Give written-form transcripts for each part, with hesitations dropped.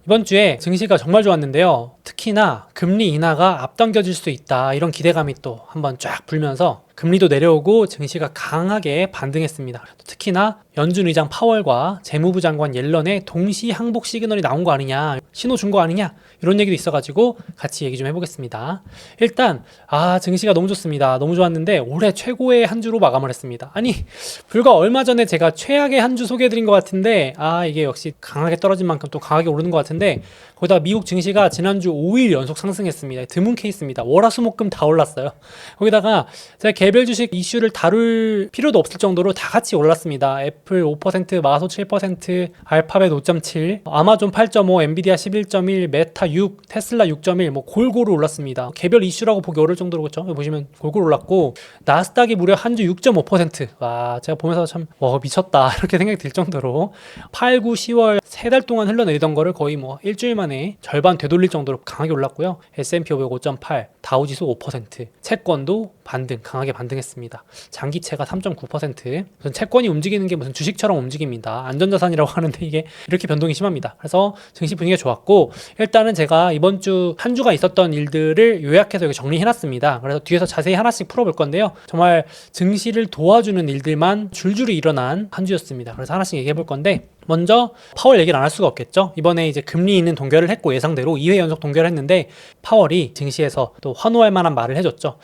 이번 주에 증시가 정말 좋았는데요. 특히나 금리 인하가 앞당겨질 수 있다, 이런 기대감이 또 한번 쫙 불면서 금리도 내려오고 증시가 강하게 반등했습니다. 특히나 연준 의장 파월과 재무부 장관 옐런의 동시 항복 시그널이 나온 거 아니냐, 신호 준 거 아니냐, 이런 얘기도 있어가지고 같이 얘기 좀 해보겠습니다. 일단 증시가 너무 좋습니다. 너무 좋았는데 올해 최고의 한 주로 마감을 했습니다. 아니, 불과 얼마 전에 제가 최악의 한 주 소개해드린 것 같은데 이게 역시 강하게 떨어진 만큼 또 강하게 오르는 것 같은데, 거기다가 미국 증시가 지난주 5일 연속 상승했습니다. 드문 케이스입니다. 월화수목금 다 올랐어요. 거기다가 제가 개별 주식 이슈를 다룰 필요도 없을 정도로 다 같이 올랐습니다. 애플 5%, 마소 7%, 알파벳 5.7, 아마존 8.5, 엔비디아 11.1, 메타 6, 테슬라 6.1, 뭐 골고루 올랐습니다. 개별 이슈라고 보기 어려울 정도로, 그렇죠? 여기 보시면 골고루 올랐고, 나스닥이 무려 한 주 6.5%. 와, 제가 보면서 참 미쳤다 이렇게 생각이 들 정도로 8, 9, 10월 3달 동안 흘러내리던 거를 거의 일주일 만에 절반 되돌릴 정도로 강하게 올랐고요. S&P 500 5.8, 다우지수 5%, 채권도 반등, 강하게 반등했습니다. 장기채가 3.9%. 무슨 채권이 움직이는 게 무슨 주식처럼 움직입니다. 안전자산이라고 하는데 이게 이렇게 변동이 심합니다. 그래서 증시 분위기가 좋았고, 일단은 제가 이번 주 한 주가 있었던 일들을 요약해서 여기 정리해놨습니다. 그래서 뒤에서 자세히 하나씩 풀어볼 건데요. 정말 증시를 도와주는 일들만 줄줄이 일어난 한 주였습니다. 그래서 하나씩 얘기해볼 건데, 먼저 파월 얘기를 안 할 수가 없겠죠. 이번에 이제 금리 있는 동결을 했고, 예상대로 2회 연속 동결을 했는데 파월이 증시에서 또 환호할 만한 말을 해줬죠.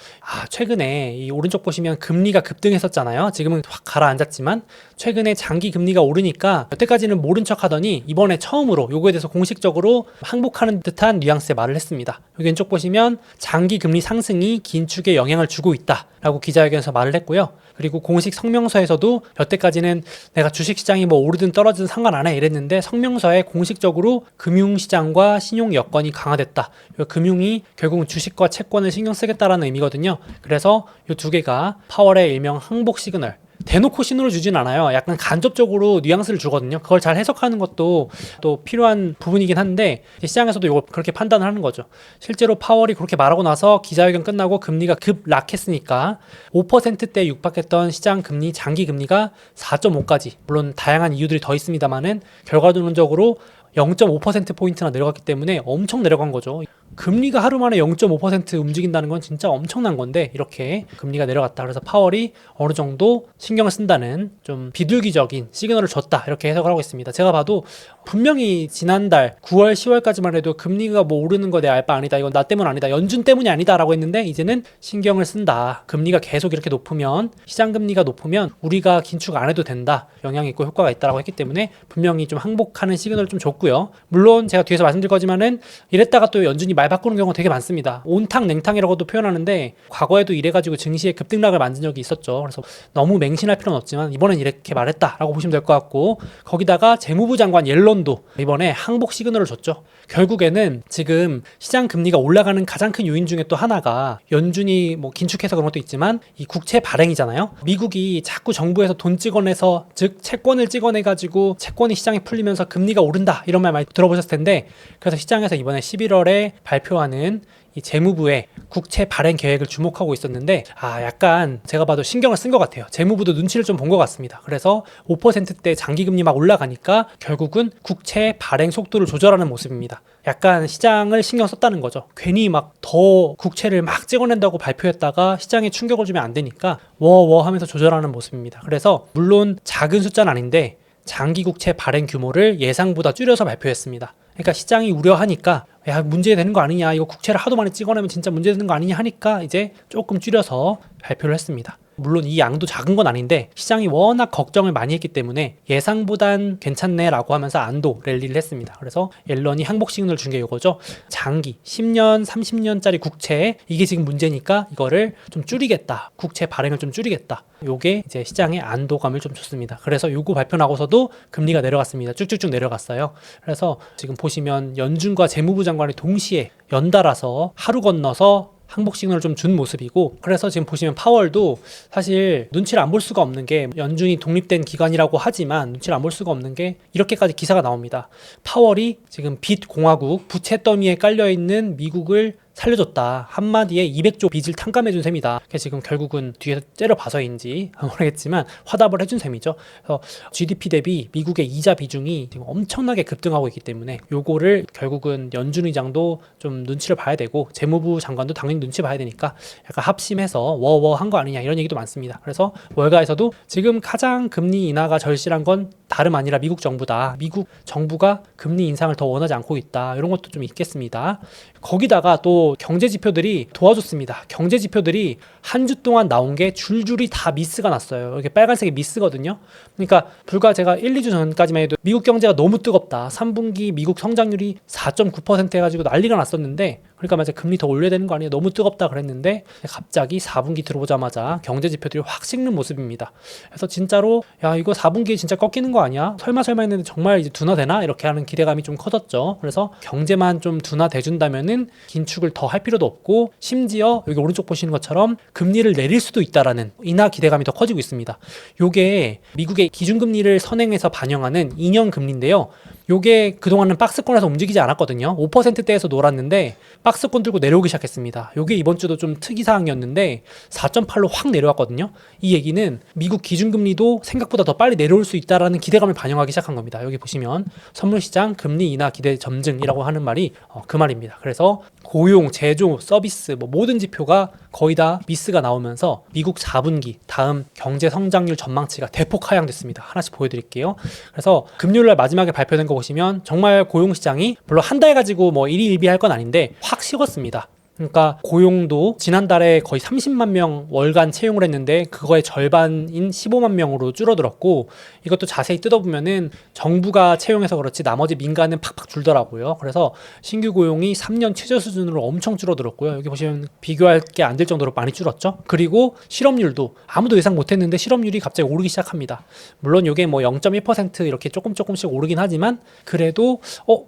최근에 이 오른쪽 보시면 금리가 급등했었잖아요. 지금은 확 가라앉았지만 최근에 장기 금리가 오르니까 여태까지는 모른 척 하더니 이번에 처음으로 요거에 대해서 공식적으로 항복하는 듯한 뉘앙스의 말을 했습니다. 여기 왼쪽 보시면 장기 금리 상승이 긴축에 영향을 주고 있다 라고 기자회견에서 말을 했고요. 그리고 공식 성명서에서도 여태까지는 내가 주식시장이 오르든 떨어지든 상관 안 해 이랬는데, 성명서에 공식적으로 금융시장과 신용 여건이 강화됐다. 금융이 결국은 주식과 채권을 신경 쓰겠다라는 의미거든요. 그래서 이 두 개가 파월의 일명 항복 시그널, 대놓고 신호를 주진 않아요. 약간 간접적으로 뉘앙스를 주거든요. 그걸 잘 해석하는 것도 또 필요한 부분이긴 한데, 시장에서도 이걸 그렇게 판단을 하는 거죠. 실제로 파월이 그렇게 말하고 나서 기자회견 끝나고 금리가 급락했으니까 5%대에 육박했던 시장 금리, 장기 금리가 4.5까지, 물론 다양한 이유들이 더 있습니다만은 결과론적으로 0.5%포인트나 내려갔기 때문에 엄청 내려간 거죠. 금리가 하루 만에 0.5% 움직인다는 건 진짜 엄청난 건데, 이렇게 금리가 내려갔다. 그래서 파월이 어느 정도 신경을 쓴다는 좀 비둘기적인 시그널을 줬다, 이렇게 해석을 하고 있습니다. 제가 봐도 분명히 지난달 9월, 10월까지만 해도 금리가 오르는 거 내 알 바 아니다, 이건 나 때문 아니다, 연준 때문이 아니다 라고 했는데, 이제는 신경을 쓴다. 금리가 계속 이렇게 높으면, 시장 금리가 높으면 우리가 긴축 안 해도 된다, 영향이 있고 효과가 있다라고 했기 때문에 분명히 좀 항복하는 시그널을 좀 줬고요. 물론 제가 뒤에서 말씀드릴 거지만은 이랬다가 또 연준이 말 바꾸는 경우가 되게 많습니다. 온탕 냉탕이라고도 표현하는데, 과거에도 이래가지고 증시에 급등락을 만든 적이 있었죠. 그래서 너무 맹신할 필요는 없지만 이번엔 이렇게 말했다라고 보시면 될 것 같고, 거기다가 재무부 장관 옐런도 이번에 항복 시그널을 줬죠. 결국에는 지금 시장 금리가 올라가는 가장 큰 요인 중에 또 하나가, 연준이 긴축해서 그런 것도 있지만 이 국채 발행이잖아요. 미국이 자꾸 정부에서 돈 찍어내서, 즉 채권을 찍어내가지고 채권이 시장에 풀리면서 금리가 오른다, 이런 말 많이 들어보셨을 텐데, 그래서 시장에서 이번에 11월에 발표하는 이 재무부의 국채 발행 계획을 주목하고 있었는데, 약간 제가 봐도 신경을 쓴 것 같아요. 재무부도 눈치를 좀 본 것 같습니다. 그래서 5%대 장기금리 막 올라가니까 결국은 국채 발행 속도를 조절하는 모습입니다. 약간 시장을 신경 썼다는 거죠. 괜히 더 국채를 막 찍어낸다고 발표했다가 시장에 충격을 주면 안 되니까 워워 하면서 조절하는 모습입니다. 그래서 물론 작은 숫자는 아닌데 장기 국채 발행 규모를 예상보다 줄여서 발표했습니다. 그러니까 시장이 우려하니까 문제되는 거 아니냐, 이거 국채를 하도 많이 찍어내면 진짜 문제되는 거 아니냐 하니까 이제 조금 줄여서 발표를 했습니다. 물론 이 양도 작은 건 아닌데 시장이 워낙 걱정을 많이 했기 때문에 예상보단 괜찮네 라고 하면서 안도 랠리를 했습니다. 그래서 옐런이 항복 시그널을 준 게 이거죠. 장기 10년, 30년짜리 국채, 이게 지금 문제니까 이거를 좀 줄이겠다, 국채 발행을 좀 줄이겠다, 요게 이제 시장의 안도감을 좀 줬습니다. 그래서 요거 발표 나고서도 금리가 내려갔습니다. 쭉쭉쭉 내려갔어요. 그래서 지금 보시면 연준과 재무부 장관이 동시에 연달아서 하루 건너서 항복 시그널을 좀 준 모습이고, 그래서 지금 보시면 파월도 사실 눈치를 안 볼 수가 없는 게, 연준이 독립된 기관이라고 하지만 눈치를 안 볼 수가 없는 게 이렇게까지 기사가 나옵니다. 파월이 지금 빚 공화국, 부채 더미에 깔려있는 미국을 살려줬다. 한마디에 200조 빚을 탕감해준 셈이다. 그래서 지금 결국은 뒤에서 째려봐서인지 모르겠지만 화답을 해준 셈이죠. 그래서 GDP 대비 미국의 이자 비중이 지금 엄청나게 급등하고 있기 때문에 요거를 결국은 연준 의장도 좀 눈치를 봐야 되고 재무부 장관도 당연히 눈치 봐야 되니까 약간 합심해서 워한 거 아니냐 이런 얘기도 많습니다. 그래서 월가에서도 지금 가장 금리 인하가 절실한 건 다름 아니라 미국 정부다. 미국 정부가 금리 인상을 더 원하지 않고 있다. 이런 것도 좀 있겠습니다. 거기다가 또 경제 지표들이 도와줬습니다. 경제 지표들이 한 주 동안 나온 게 줄줄이 다 미스가 났어요. 이게 빨간색이 미스거든요. 그러니까 불과 제가 1, 2주 전까지만 해도 미국 경제가 너무 뜨겁다. 3분기 미국 성장률이 4.9% 해가지고 난리가 났었는데 그러니까 맞아 금리 더 올려야 되는 거 아니야? 너무 뜨겁다 그랬는데 갑자기 4분기 들어오자마자 경제 지표들이 확 식는 모습입니다. 그래서 진짜로 야 이거 4분기에 진짜 꺾이는 거 아니야? 설마 했는데 정말 이제 둔화되나? 이렇게 하는 기대감이 좀 커졌죠. 그래서 경제만 좀 둔화돼준다면은 긴축을 더 할 필요도 없고 심지어 여기 오른쪽 보시는 것처럼 금리를 내릴 수도 있다라는 인하 기대감이 더 커지고 있습니다. 요게 미국의 기준금리를 선행해서 반영하는 2년 금리인데요. 요게 그동안은 박스권에서 움직이지 않았거든요. 5%대에서 놀았는데 박스권 들고 내려오기 시작했습니다. 요게 이번 주도 좀 특이사항이었는데 4.8로 확 내려왔거든요. 이 얘기는 미국 기준금리도 생각보다 더 빨리 내려올 수 있다라는 기대감을 반영하기 시작한 겁니다. 여기 보시면 선물시장 금리 인하 기대 점증이라고 하는 말이 그 말입니다. 그래서 고용, 제조, 서비스 모든 지표가 거의 다 미스가 나오면서 미국 4분기 다음 경제 성장률 전망치가 대폭 하향됐습니다. 하나씩 보여드릴게요. 그래서 금요일날 마지막에 발표된 거 보시면 정말 고용시장이 물론 한 달 가지고 일희일비할 건 아닌데 확 식었습니다. 그러니까 고용도 지난달에 거의 30만 명 월간 채용을 했는데 그거의 절반인 15만 명으로 줄어들었고 이것도 자세히 뜯어보면은 정부가 채용해서 그렇지 나머지 민간은 팍팍 줄더라고요. 그래서 신규 고용이 3년 최저 수준으로 엄청 줄어들었고요. 여기 보시면 비교할 게 안 될 정도로 많이 줄었죠. 그리고 실업률도 아무도 예상 못했는데 실업률이 갑자기 오르기 시작합니다. 물론 이게 0.1% 이렇게 조금씩 오르긴 하지만 그래도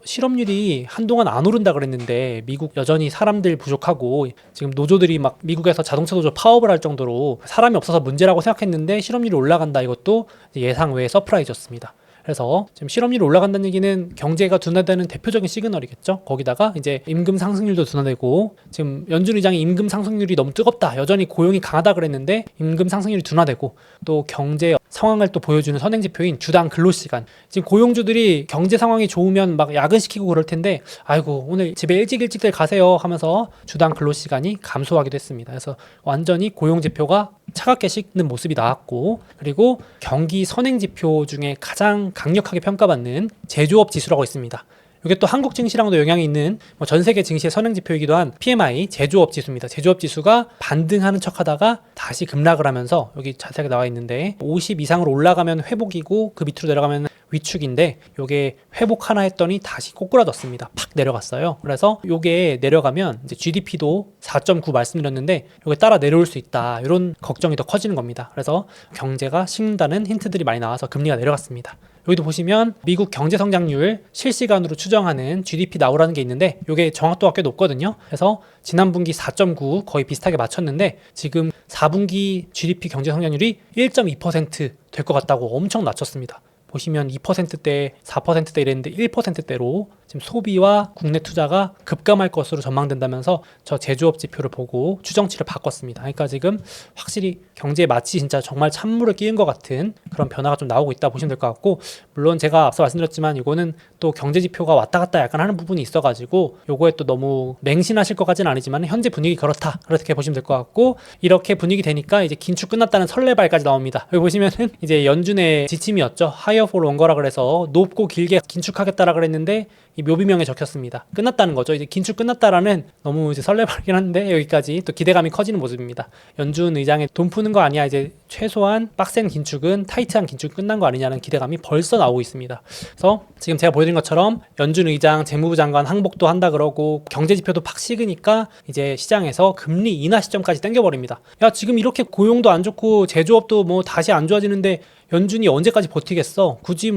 실업률이 한동안 안 오른다 그랬는데 미국 여전히 사람들 부족하고 지금 노조들이 막 미국에서 자동차 노조 파업을 할 정도로 사람이 없어서 문제라고 생각했는데 실업률이 올라간다. 이것도 예상 외의 서프라이즈였습니다. 그래서 지금 실업률이 올라간다는 얘기는 경제가 둔화되는 대표적인 시그널이겠죠. 거기다가 이제 임금 상승률도 둔화되고 지금 연준 의장이 임금 상승률이 너무 뜨겁다. 여전히 고용이 강하다 그랬는데 임금 상승률이 둔화되고 또 경제 상황을 또 보여주는 선행 지표인 주당 근로시간. 지금 고용주들이 경제 상황이 좋으면 막 야근시키고 그럴 텐데 아이고 오늘 집에 일찍들 가세요 하면서 주당 근로시간이 감소하기도 했습니다. 그래서 완전히 고용 지표가 차갑게 식는 모습이 나왔고 그리고 경기 선행 지표 중에 가장 강력하게 평가받는 제조업 지수라고 있습니다. 이게 또 한국 증시랑도 영향이 있는 전 세계 증시의 선행 지표이기도 한 PMI 제조업 지수입니다. 제조업 지수가 반등하는 척하다가 다시 급락을 하면서 여기 자세하게 나와 있는데 50 이상으로 올라가면 회복이고 그 밑으로 내려가면 위축인데 요게 회복 하나 했더니 다시 꼬꾸라졌습니다. 팍 내려갔어요. 그래서 요게 내려가면 이제 GDP도 4.9 말씀드렸는데 요게 따라 내려올 수 있다. 이런 걱정이 더 커지는 겁니다. 그래서 경제가 식는다는 힌트들이 많이 나와서 금리가 내려갔습니다. 여기도 보시면 미국 경제 성장률 실시간으로 추정하는 GDP 나오라는 게 있는데 이게 정확도가 꽤 높거든요. 그래서 지난 분기 4.9 거의 비슷하게 맞췄는데 지금 4분기 GDP 경제 성장률이 1.2% 될 것 같다고 엄청 낮췄습니다. 보시면 2%대, 4%대 이랬는데 1%대로 지금 소비와 국내 투자가 급감할 것으로 전망된다면서 저 제조업 지표를 보고 추정치를 바꿨습니다. 그러니까 지금 확실히 경제에 마치 진짜 정말 찬물을 끼운 것 같은 그런 변화가 좀 나오고 있다 보시면 될 것 같고 물론 제가 앞서 말씀드렸지만 이거는 또 경제 지표가 왔다 갔다 약간 하는 부분이 있어가지고 요거에 또 너무 맹신하실 것까지는 아니지만 현재 분위기 그렇다 그렇게 보시면 될 것 같고 이렇게 분위기 되니까 이제 긴축 끝났다는 설레발까지 나옵니다. 여기 보시면은 이제 연준의 지침이었죠. 하이어 폴 원거라 그래서 높고 길게 긴축하겠다라 그랬는데 이 묘비명에 적혔습니다. 끝났다는 거죠. 이제 긴축 끝났다라는 너무 이제 설레발긴 한데 여기까지 또 기대감이 커지는 모습입니다. 연준 의장의 돈 푸는 거 아니야. 이제 최소한 빡센 긴축은 타이트한 긴축 끝난 거 아니냐는 기대감이 벌써 나오고 있습니다. 그래서 지금 제가 보여드린 것처럼 연준 의장, 재무부 장관 항복도 한다 그러고 경제 지표도 팍 식으니까 이제 시장에서 금리 인하 시점까지 당겨버립니다. 야 지금 이렇게 고용도 안 좋고 제조업도 다시 안 좋아지는데 연준이 언제까지 버티겠어? 굳이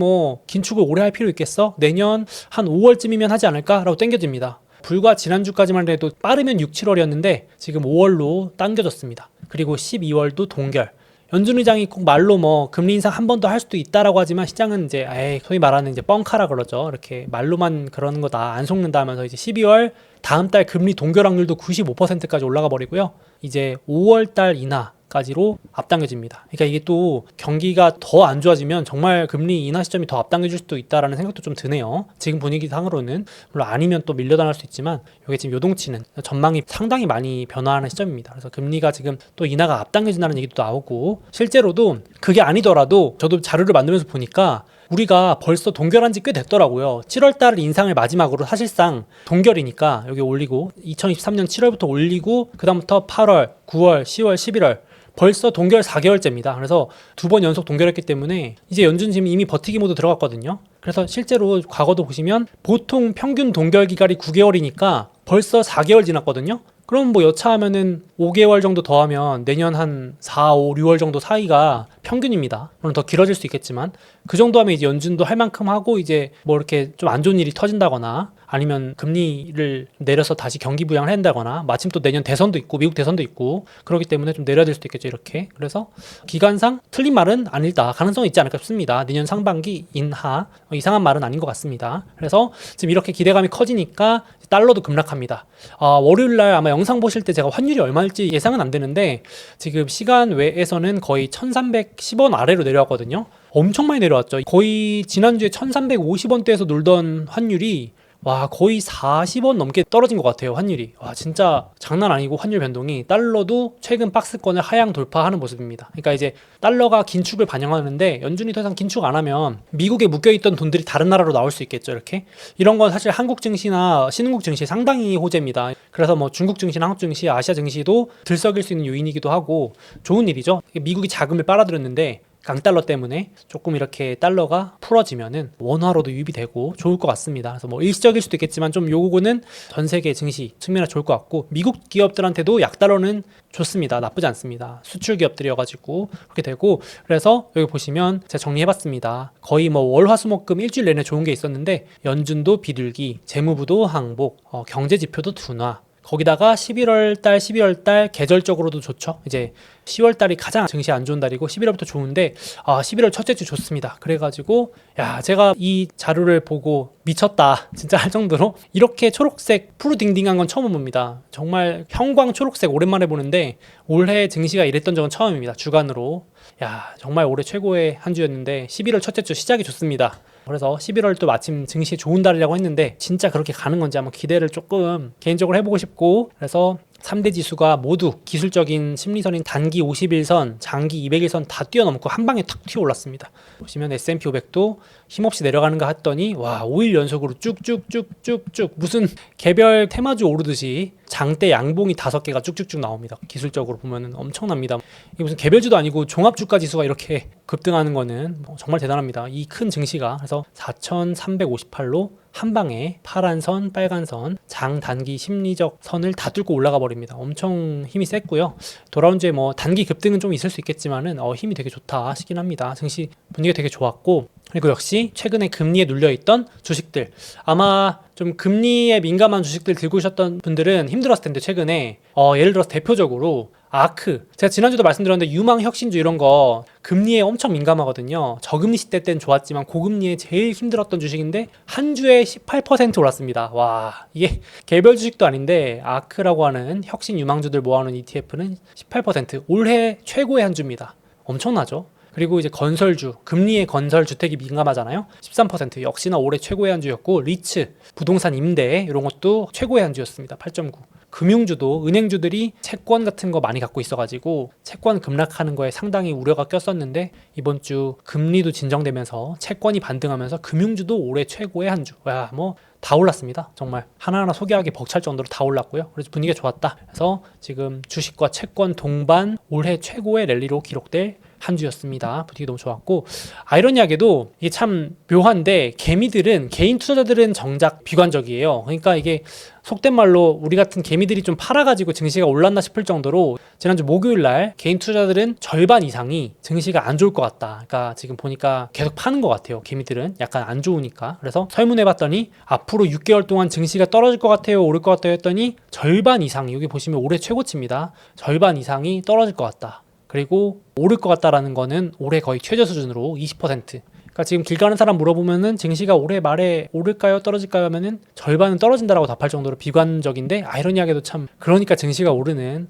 긴축을 오래 할 필요 있겠어? 내년 한 5월쯤이면 하지 않을까? 라고 당겨집니다. 불과 지난주까지만 해도 빠르면 6, 7월이었는데 지금 5월로 당겨졌습니다. 그리고 12월도 동결. 연준 의장이 꼭 말로 금리 인상 한 번 더 할 수도 있다라고 하지만 시장은 이제 소위 말하는 이제 뻥카라 그러죠. 이렇게 말로만 그러는 거다 안 속는다 하면서 이제 12월 다음 달 금리 동결 확률도 95%까지 올라가 버리고요. 이제 5월 달 인하까지로 앞당겨집니다. 그러니까 이게 또 경기가 더 안 좋아지면 정말 금리 인하 시점이 더 앞당겨질 수도 있다라는 생각도 좀 드네요. 지금 분위기상으로는 물론 아니면 또 밀려나갈 수 있지만 이게 지금 요동치는 전망이 상당히 많이 변화하는 시점입니다. 그래서 금리가 지금 또 인하가 앞당겨진다는 얘기도 나오고 실제로도 그게 아니더라도 저도 자료를 만들면서 보니까 우리가 벌써 동결한 지 꽤 됐더라고요. 7월달 인상을 마지막으로 사실상 동결이니까 여기 올리고 2023년 7월부터 올리고 그 다음부터 8월, 9월, 10월, 11월 벌써 동결 4개월째입니다. 그래서 2번 연속 동결했기 때문에 이제 연준 지금 이미 버티기 모드 들어갔거든요. 그래서 실제로 과거도 보시면 보통 평균 동결 기간이 9개월이니까 벌써 4개월 지났거든요. 그럼 뭐 여차하면은 5개월 정도 더하면 내년 한 4, 5, 6월 정도 사이가 평균입니다. 물론 더 길어질 수 있겠지만 그 정도 하면 이제 연준도 할 만큼 하고 이제 뭐 이렇게 좀 안 좋은 일이 터진다거나 아니면 금리를 내려서 다시 경기 부양을 한다거나 마침 또 내년 대선도 있고 미국 대선도 있고 그렇기 때문에 좀 내려야 될 수도 있겠죠. 이렇게. 그래서 기간상 틀린 말은 아니다. 가능성이 있지 않을까 싶습니다. 내년 상반기 인하 이상한 말은 아닌 것 같습니다. 그래서 지금 이렇게 기대감이 커지니까 달러도 급락합니다. 월요일날 아마 영상 보실 때 제가 환율이 얼마일지 예상은 안 되는데 지금 시간 외에서는 거의 1310원 아래로 내려왔거든요. 엄청 많이 내려왔죠. 거의 지난주에 1350원대에서 놀던 환율이 와 거의 40원 넘게 떨어진 것 같아요. 환율이. 와 진짜 장난 아니고 환율 변동이 달러도 최근 박스권을 하향 돌파하는 모습입니다. 그러니까 이제 달러가 긴축을 반영하는데 연준이 더 이상 긴축 안 하면 미국에 묶여있던 돈들이 다른 나라로 나올 수 있겠죠. 이렇게 이런 건 사실 한국 증시나 신흥국 증시에 상당히 호재입니다. 그래서 뭐 중국 증시나 한국 증시, 아시아 증시도 들썩일 수 있는 요인이기도 하고 좋은 일이죠. 미국이 자금을 빨아들였는데 강달러 때문에 조금 이렇게 달러가 풀어지면은 원화로도 유입이 되고 좋을 것 같습니다. 그래서 뭐 일시적일 수도 있겠지만 좀 요거는 전 세계 증시 측면에 좋을 것 같고 미국 기업들한테도 약달러는 좋습니다. 나쁘지 않습니다. 수출 기업들이어가지고 그렇게 되고 그래서 여기 보시면 제가 정리해봤습니다. 거의 뭐 월화수목금 일주일 내내 좋은 게 있었는데 연준도 비둘기, 재무부도 항복, 경제지표도 둔화 거기다가 11월 달, 12월 달 계절적으로도 좋죠. 이제 10월 달이 가장 증시 안 좋은 달이고 11월부터 좋은데 11월 첫째 주 좋습니다. 그래가지고 야 제가 이 자료를 보고 미쳤다 진짜 할 정도로 이렇게 초록색 푸르딩딩한 건 처음 봅니다. 정말 형광 초록색 오랜만에 보는데 올해 증시가 이랬던 적은 처음입니다. 주간으로 야 정말 올해 최고의 한 주였는데 11월 첫째 주 시작이 좋습니다. 그래서 11월 또 마침 증시 좋은 달이라고 했는데 진짜 그렇게 가는 건지 한번 기대를 조금 개인적으로 해보고 싶고 그래서 3대 지수가 모두 기술적인 심리선인 단기 50일선, 장기 200일선 다 뛰어넘고 한 방에 탁 튀어올랐습니다. 보시면 S&P 500도 힘없이 내려가는가 했더니 와 5일 연속으로 쭉쭉쭉쭉쭉 무슨 개별 테마주 오르듯이 장대 양봉이 5개가 쭉쭉쭉 나옵니다. 기술적으로 보면은 엄청납니다. 이게 무슨 개별주도 아니고 종합주가 지수가 이렇게 급등하는 거는 정말 대단합니다. 이 큰 증시가 그래서 4,358로 한 방에 파란 선, 빨간 선, 장 단기 심리적 선을 다 뚫고 올라가 버립니다. 엄청 힘이 셌고요. 돌아온 주에 뭐 단기 급등은 좀 있을 수 있겠지만은 힘이 되게 좋다 하시긴 합니다. 증시 분위기가 되게 좋았고 그리고 역시 최근에 금리에 눌려있던 주식들 아마 좀 금리에 민감한 주식들 들고 오셨던 분들은 힘들었을 텐데 최근에 예를 들어서 대표적으로 아크 제가 지난주도 말씀드렸는데 유망혁신주 이런 거 금리에 엄청 민감하거든요. 저금리 시대 때는 좋았지만 고금리에 제일 힘들었던 주식인데 한 주에 18% 올랐습니다. 와 이게 개별 주식도 아닌데 아크라고 하는 혁신 유망주들 모아놓은 ETF는 18% 올해 최고의 한 주입니다. 엄청나죠? 그리고 이제 건설주, 금리에 건설 주택이 민감하잖아요. 13% 역시나 올해 최고의 한 주였고 리츠, 부동산 임대 이런 것도 최고의 한 주였습니다. 8.9. 금융주도 은행주들이 채권 같은 거 많이 갖고 있어가지고 채권 급락하는 거에 상당히 우려가 꼈었는데 이번 주 금리도 진정되면서 채권이 반등하면서 금융주도 올해 최고의 한 주. 야, 뭐 다 올랐습니다. 정말 하나하나 소개하기 벅찰 정도로 다 올랐고요. 그래서 분위기가 좋았다. 그래서 지금 주식과 채권 동반 올해 최고의 랠리로 기록될 한 주였습니다. 분위기 너무 좋았고 아이러니하게도 이게 참 묘한데 개미들은 개인 투자자들은 정작 비관적이에요. 그러니까 이게 속된 말로 우리 같은 개미들이 좀 팔아가지고 증시가 올랐나 싶을 정도로 지난주 목요일날 개인 투자자들은 절반 이상이 증시가 안 좋을 것 같다. 그러니까 지금 보니까 계속 파는 것 같아요. 개미들은 약간 안 좋으니까. 그래서 설문해봤더니 앞으로 6개월 동안 증시가 떨어질 것 같아요, 오를 것 같아요 했더니 절반 이상, 여기 보시면 올해 최고치입니다. 절반 이상이 떨어질 것 같다. 그리고 오를 것 같다라는 거는 올해 거의 최저 수준으로 20%. 그러니까 그러니까 지금 길 가는 사람 물어보면은 증시가 올해 말에 오를까요 떨어질까요 하면은 절반은 떨어진다라고 답할 정도로 비관적인데, 이런 이야기도 참, 그러니까 증시가 오르는,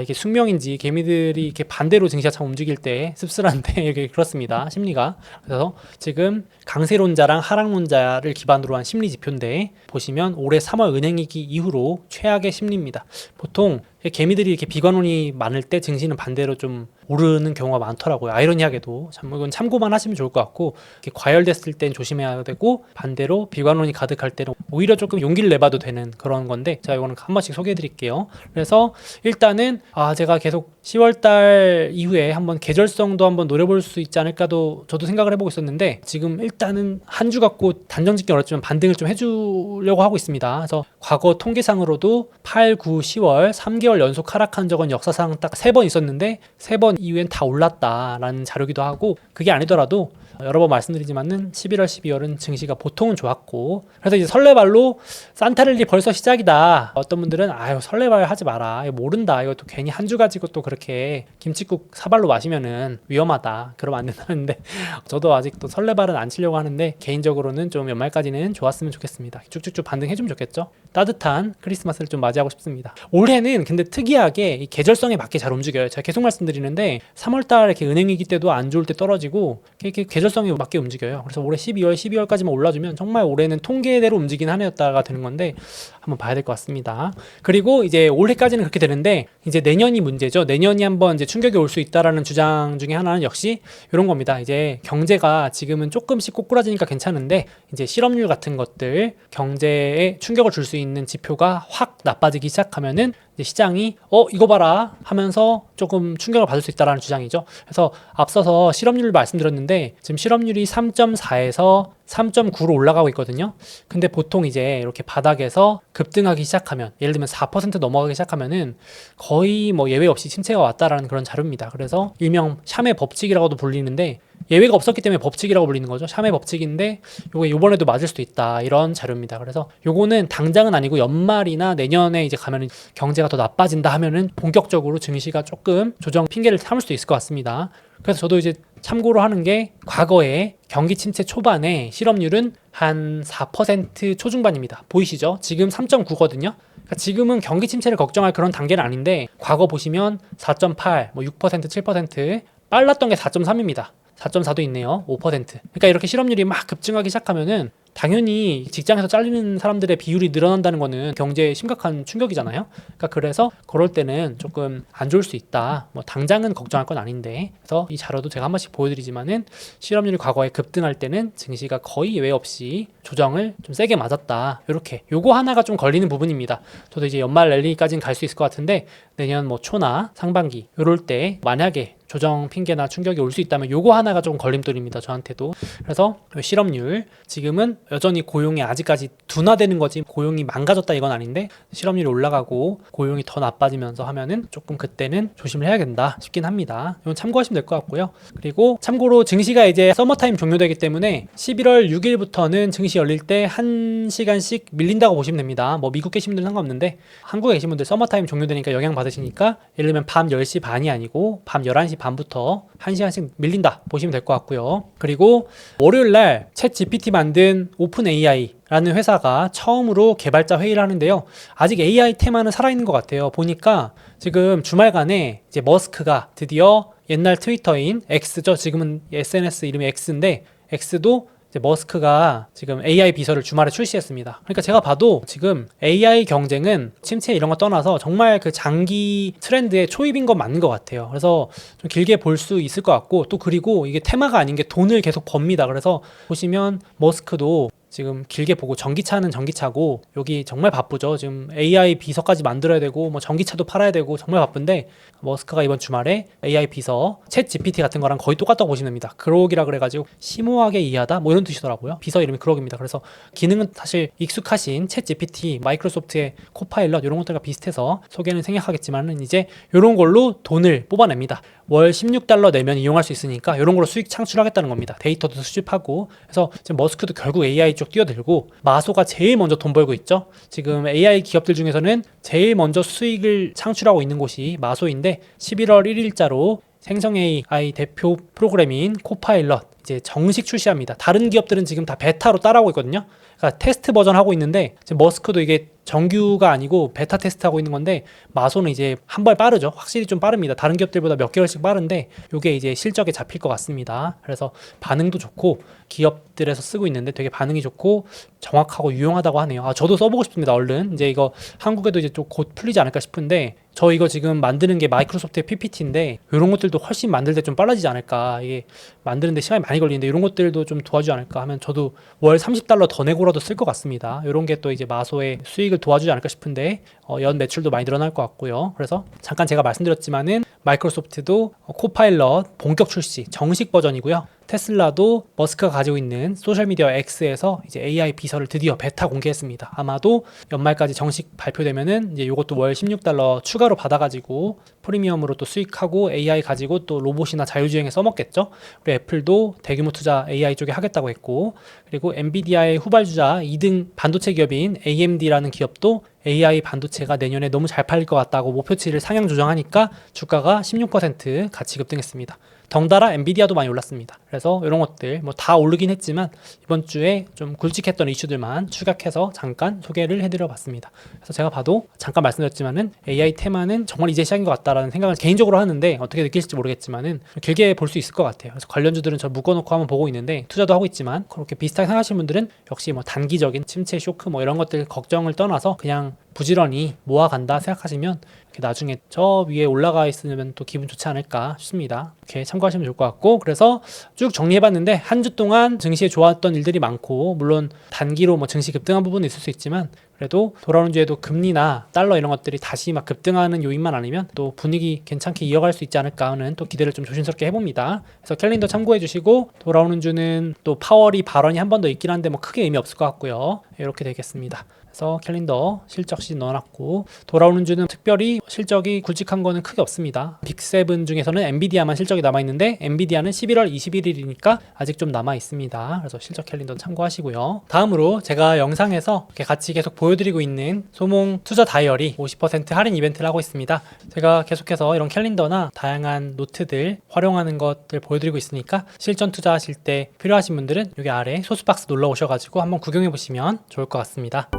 이게 숙명인지 개미들이 이렇게 반대로 증시가 참 움직일 때 씁쓸한데 이게 그렇습니다, 심리가. 그래서 지금 강세론자랑 하락론자를 기반으로 한 심리 지표인데, 보시면 올해 3월 은행위기 이후로 최악의 심리입니다. 보통 개미들이 이렇게 비관론이 많을 때 증시는 반대로 좀 오르는 경우가 많더라고요. 아이러니하게도 참 이건 참고만 하시면 좋을 것 같고, 이렇게 과열됐을 땐 조심해야 되고, 반대로 비관론이 가득할 때는 오히려 조금 용기를 내봐도 되는 그런 건데, 자, 이거는 한 번씩 소개해 드릴게요. 그래서 일단은 제가 계속 10월달 이후에 한번 계절성도 한번 노려볼 수 있지 않을까도 저도 생각을 해보고 있었는데, 지금 일단은 한 주 갖고 단정 짓기 어렵지만 반등을 좀 해주려고 하고 있습니다. 그래서 과거 통계상으로도 8, 9, 10월 3개월 연속 하락한 적은 역사상 딱 3번 있었는데, 3번 이후엔 다 올랐다라는 자료기도 하고, 그게 아니더라도 여러 번 말씀드리지만은 11월, 12월은 증시가 보통은 좋았고, 그래서 이제 설레발로 산타랠리 벌써 시작이다. 어떤 분들은 설레발 하지 마라, 이거 모른다, 이거 또 괜히 한 주 가지고 또 그렇게 김칫국 사발로 마시면은 위험하다, 그러면 안 된다는데 저도 아직도 설레발은 안 치려고 하는데, 개인적으로는 좀 연말까지는 좋았으면 좋겠습니다. 쭉쭉쭉 반등해주면 좋겠죠. 따뜻한 크리스마스를 좀 맞이하고 싶습니다. 올해는 근데 특이하게 이 계절성에 맞게 잘 움직여요. 제가 계속 말씀드리는데 3월달 이렇게 은행위기 때도 안 좋을 때 떨어지고, 이렇게 계절성에 맞게 움직여요. 그래서 올해 12월, 12월까지만 올라주면 정말 올해는 통계대로 움직이는 한 해였다가 되는 건데, 한번 봐야 될 것 같습니다. 그리고 이제 올해까지는 그렇게 되는데, 이제 내년이 문제죠. 내년이 한번 이제 충격이 올 수 있다라는 주장 중에 하나는 역시 이런 겁니다. 이제 경제가 지금은 조금씩 꼬꾸라지니까 괜찮은데, 이제 실업률 같은 것들, 경제에 충격을 줄 수 있는 지표가 확 나빠지기 시작하면은 이제 시장이 이거 봐라 하면서 조금 충격을 받을 수 있다라는 주장이죠. 그래서 앞서서 실업률을 말씀드렸는데, 지금 실업률이 3.4에서 3.9로 올라가고 있거든요. 근데 보통 이제 이렇게 바닥에서 급등하기 시작하면, 예를 들면 4% 넘어가기 시작하면은 거의 뭐 예외 없이 침체가 왔다라는 그런 자료입니다. 그래서 일명 샴의 법칙이라고도 불리는데, 예외가 없었기 때문에 법칙이라고 불리는 거죠. 샴의 법칙인데 요게 요번에도 맞을 수도 있다, 이런 자료입니다. 그래서 요거는 당장은 아니고 연말이나 내년에 이제 가면은 경제가 더 나빠진다 하면은 본격적으로 증시가 조금 조정 핑계를 삼을 수도 있을 것 같습니다. 그래서 저도 이제 참고로 하는 게, 과거에 경기 침체 초반에 실업률은 한 4% 초중반입니다. 보이시죠? 지금 3.9거든요. 그러니까 지금은 경기 침체를 걱정할 그런 단계는 아닌데, 과거 보시면 4.8, 뭐 6%, 7%, 빨랐던 게 4.3입니다. 4.4도 있네요. 5%. 그러니까 이렇게 실업률이 막 급증하기 시작하면은 당연히 직장에서 잘리는 사람들의 비율이 늘어난다는 거는 경제에 심각한 충격이잖아요. 그러니까 그래서 그럴 때는 조금 안 좋을 수 있다. 뭐 당장은 걱정할 건 아닌데, 그래서 이 자료도 제가 한 번씩 보여드리지만은 실업률이 과거에 급등할 때는 증시가 거의 예외 없이 조정을 좀 세게 맞았다. 이렇게 요거 하나가 좀 걸리는 부분입니다. 저도 이제 연말 랠리까지는 갈 수 있을 것 같은데, 내년 뭐 초나 상반기 요럴 때 만약에 조정 핑계나 충격이 올 수 있다면 요거 하나가 좀 걸림돌입니다, 저한테도. 그래서 실업률 지금은 여전히 고용이 아직까지 둔화되는 거지, 고용이 망가졌다 이건 아닌데, 실업률이 올라가고 고용이 더 나빠지면서 하면은 조금 그때는 조심을 해야 된다 싶긴 합니다. 이건 참고하시면 될 것 같고요. 그리고 참고로 증시가 이제 서머타임 종료되기 때문에 11월 6일부터는 증시 열릴 때 1시간씩 밀린다고 보시면 됩니다. 뭐 미국 계신 분들은 상관없는데, 한국에 계신 분들 서머타임 종료되니까 영향 받으시니까, 예를 들면 밤 10시 반이 아니고 밤 11시 반부터 1시간씩 밀린다 보시면 될 것 같고요. 그리고 월요일날 챗 GPT 만든 오픈 AI라는 회사가 처음으로 개발자 회의를 하는데요. 아직 AI 테마는 살아있는 것 같아요. 보니까 지금 주말간에 이제 머스크가 드디어 옛날 트위터인 X죠. 지금은 SNS 이름이 X인데, X도 이제 머스크가 지금 AI 비서를 주말에 출시했습니다. 그러니까 제가 봐도 지금 AI 경쟁은 침체 이런 거 떠나서 정말 그 장기 트렌드의 초입인 건 맞는 것 같아요. 그래서 좀 길게 볼 수 있을 것 같고, 또 그리고 이게 테마가 아닌 게 돈을 계속 법니다. 그래서 보시면 머스크도 지금 길게 보고, 전기차는 전기차고 여기 정말 바쁘죠. 지금 AI 비서까지 만들어야 되고 뭐 전기차도 팔아야 되고 정말 바쁜데, 머스크가 이번 주말에 AI 비서 챗 GPT 같은 거랑 거의 똑같다고 보시면 됩니다. 그록이라 그래가지고 심오하게 이해하다 뭐 이런 뜻이더라고요. 비서 이름이 그록입니다. 그래서 기능은 사실 익숙하신 챗 GPT, 마이크로소프트의 코파일럿 이런 것들과 비슷해서 소개는 생략하겠지만은 이제 이런 걸로 돈을 뽑아냅니다. 월 $16 내면 이용할 수 있으니까 이런 걸로 수익 창출하겠다는 겁니다. 데이터도 수집하고. 그래서 지금 머스크도 결국 AI 쪽 뛰어들고, 마소가 제일 먼저 돈 벌고 있죠. 지금 AI 기업들 중에서는 제일 먼저 수익을 창출하고 있는 곳이 마소인데, 11월 1일자로 생성 AI 대표 프로그램인 코파일럿 이제 정식 출시합니다. 다른 기업들은 지금 다 베타로 따라오고 있거든요. 그러니까 테스트 버전 하고 있는데 지금 머스크도 이게 정규가 아니고 베타 테스트 하고 있는 건데 마소는 이제 한 발 빠르죠. 확실히 좀 빠릅니다. 다른 기업들보다 몇 개월씩 빠른데 이게 이제 실적에 잡힐 것 같습니다. 그래서 반응도 좋고 기업들에서 쓰고 있는데 되게 반응이 좋고 정확하고 유용하다고 하네요. 저도 써보고 싶습니다. 얼른 이제 이거 한국에도 이제 좀 곧 풀리지 않을까 싶은데 저 이거 지금 만드는 게 마이크로소프트의 PPT인데 이런 것들도 훨씬 만들 때 좀 빨라지지 않을까. 이게 만드는데 시간이 많이 걸리는데 이런 것들도 좀 도와주지 않을까 하면 저도 월 $30 더 내고라도 쓸 것 같습니다. 이런 게 또 이제 마소의 수익을 도와주지 않을까 싶은데 연 매출도 많이 늘어날 것 같고요. 그래서 잠깐 제가 말씀드렸지만은 마이크로소프트도 코파일럿 본격 출시 정식 버전이고요. 테슬라도 머스크가 가지고 있는 소셜미디어 X에서 이제 AI 비서를 드디어 베타 공개했습니다. 아마도 연말까지 정식 발표되면은 이제 이것도 월 $16 추가로 받아가지고 프리미엄으로 또 수익하고 AI 가지고 또 로봇이나 자율주행에 써먹겠죠. 그리고 애플도 대규모 투자 AI 쪽에 하겠다고 했고, 그리고 엔비디아의 후발주자 2등 반도체 기업인 AMD라는 기업도 AI 반도체가 내년에 너무 잘 팔릴 것 같다고 목표치를 상향 조정하니까 주가가 16% 같이 급등했습니다. 덩달아 엔비디아도 많이 올랐습니다. 그래서 이런 것들 뭐 다 오르긴 했지만 이번 주에 좀 굵직했던 이슈들만 추격해서 잠깐 소개를 해드려 봤습니다. 그래서 제가 봐도 잠깐 말씀드렸지만은 AI 테마는 정말 이제 시작인 것 같다라는 생각을 개인적으로 하는데 어떻게 느끼실지 모르겠지만은 길게 볼 수 있을 것 같아요. 그래서 관련주들은 저 묶어놓고 한번 보고 있는데 투자도 하고 있지만 그렇게 비슷하게 생각하시는 분들은 역시 뭐 단기적인 침체 쇼크 뭐 이런 것들 걱정을 떠나서 그냥 부지런히 모아간다 생각하시면 이렇게 나중에 저 위에 올라가 있으면 또 기분 좋지 않을까 싶습니다. 이렇게 참고하시면 좋을 것 같고, 그래서 쭉 정리해봤는데 한 주 동안 증시에 좋았던 일들이 많고 물론 단기로 뭐 증시 급등한 부분은 있을 수 있지만 그래도 돌아오는 주에도 금리나 달러 이런 것들이 다시 막 급등하는 요인만 아니면 또 분위기 괜찮게 이어갈 수 있지 않을까 하는 또 기대를 좀 조심스럽게 해봅니다. 그래서 캘린더 참고해 주시고 돌아오는 주는 또 파월이 발언이 한 번 더 있긴 한데 뭐 크게 의미 없을 것 같고요. 이렇게 되겠습니다. 그래서 캘린더 실적 시즌 넣어놨고 돌아오는 주는 특별히 실적이 굵직한 거는 크게 없습니다. 빅7 중에서는 엔비디아만 실적이 남아있는데 엔비디아는 11월 21일이니까 아직 좀 남아있습니다. 그래서 실적 캘린더 참고하시고요. 다음으로 제가 영상에서 이렇게 같이 계속 보여드리고 있는 소몽 투자 다이어리 50% 할인 이벤트를 하고 있습니다. 제가 계속해서 이런 캘린더나 다양한 노트들 활용하는 것들 보여드리고 있으니까 실전 투자하실 때 필요하신 분들은 여기 아래 소스박스 놀러 오셔가지고 한번 구경해 보시면 좋을 것 같습니다.